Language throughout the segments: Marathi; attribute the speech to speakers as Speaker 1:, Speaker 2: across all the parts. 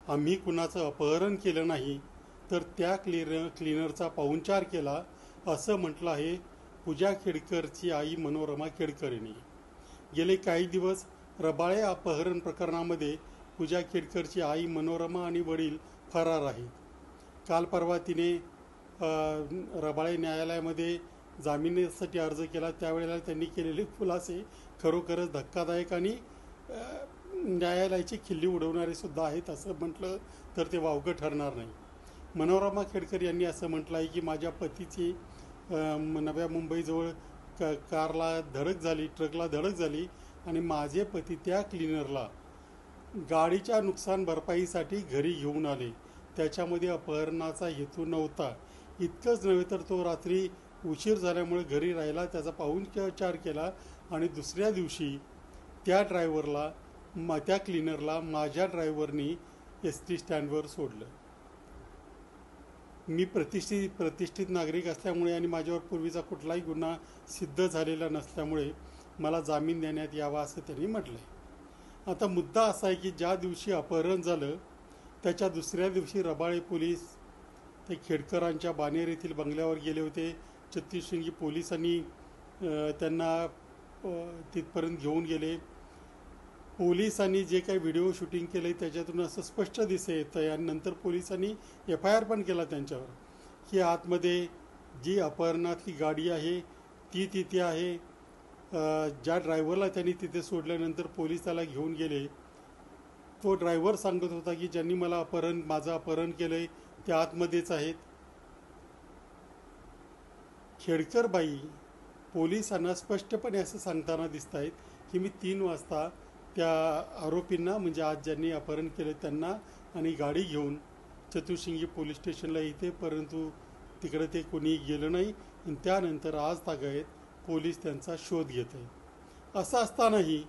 Speaker 1: आम्ही कुणाचं अपहरण केलं नाही, तर त्या क्लिनरचा पाहुणचार केला, असं म्हटलं आहे पूजा खेडकरची आई मनोरमा खेडकर यांनी. गेले काही दिवस रबाळे अपहरण प्रकरणामध्ये पूजा खेडकरची आई मनोरमा आणि वडील फरार आहेत. काल परवा तिने रबाळे न्यायालयामध्ये जामिनासाठी अर्ज केला. त्यावेळेला त्यांनी केलेले खुलासे खरोखरच धक्कादायक आणि न्यायालयाची खिल्ली उडवणारे सुद्धा आहेत, असं म्हटलं तर ते वावगं ठरणार नाही. मनोरमा खेडकर यांनी असं म्हटलं आहे की माझ्या पतीची नव्या मुंबईजवळ कारला धडक झाली, ट्रकला धडक झाली आणि माझे पती त्या क्लिनरला गाडीच्या नुकसान भरपाईसाठी घरी घेऊन आले. त्याच्यामध्ये अपहरणाचा हेतू नव्हता. इतकंच नव्हे तर तो रात्री उशीर झाल्यामुळे घरी राहिला, त्याचा पाहुणचार केला आणि दुसऱ्या दिवशी त्या त्या क्लिनरला माझ्या ड्रायव्हरनी एस.टी. स्टँडवर सोडलं. मी प्रतिष्ठित नागरिक असल्यामुळे आणि माझ्यावर पूर्वीचा कुठलाही गुन्हा सिद्ध झालेला नसल्यामुळे मला जामीन देण्यात यावा, असं त्यांनी म्हटलं आहे. आता मुद्दा असा आहे की ज्या दिवशी अपहरण झालं त्याच्या दुसऱ्या दिवशी रबाळे पोलीस ते खेडकरांच्या बानेर येथील बंगल्यावर गेले होते. छत्तीसशिंगी पोलिसांनी त्यांना तिथपर्यंत घेऊन गेले. पोलिसांनी जे काही व्हिडिओ शूटिंग केलं त्याच्यातून असं स्पष्ट दिसत येतं आणि नंतर पोलिसांनी FIR पण केला त्यांच्यावर की आतमध्ये जी अपहरणातली गाडी आहे ती तिथे आहे. ज्या ड्रायव्हरला त्यांनी तिथे सोडल्यानंतर पोलीस त्याला घेऊन गेले. तो ड्रायव्हर सांगत होता की ज्यांनी माझं अपहरण केलंय ते आतमध्येच आहेत. खेडकरबाई पोलिसांना स्पष्टपणे असं सांगताना दिसत आहेत की मी 3 वाजता त्या आरोपींना, म्हणजे आज ज्यांनी अपहरण केलं त्यांना आणि गाडी घेऊन चतुर्शिंगी पोलीस स्टेशनला येते, परंतु तिकडे ते कोणी गेलं नाही आणि त्यानंतर आज तागायत पोलीस त्यांचा शोध घेत आहे. असं असतानाही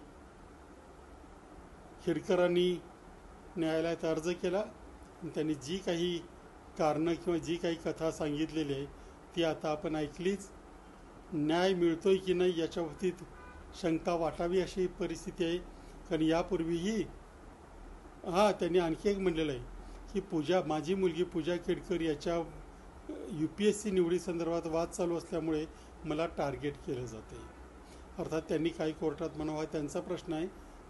Speaker 1: खेडकरांनी न्यायालयात अर्ज केला आणि त्यांनी जी काही कारणं किंवा जी काही कथा सांगितलेली आहे ती आता आपण ऐकलीच. न्याय मिळतोय की नाही याच्या बाबतीत शंका वाटावी अशी परिस्थिती आहे. कारण यापूर्वीही त्यांनी आणखी एक म्हणलेलं आहे की माझी मुलगी पूजा खेडकर याच्या UPSC निवडीसंदर्भात वाद चालू असल्यामुळे मला टार्गेट केलं जाते. अर्थात त्यांनी काही कोर्टात म्हणावा त्यांचा प्रश्न आहे.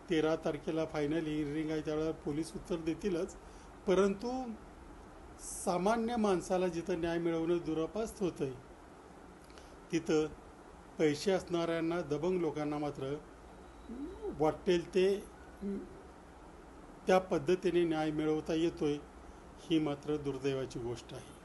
Speaker 1: 13 तारखेला फायनल हिअरिंग आहे, त्यावेळेला पोलीस उत्तर देतीलच. परंतु सामान्य माणसाला जिथं न्याय मिळवणं दुरापास्त होतं आहे तिथं पैसे असणाऱ्यांना, दबंग लोकांना मात्र वाटेल ते त्या पद्धतीने न्याय मिळवता येतोय, ही मात्र दुर्दैवाची गोष्ट आहे.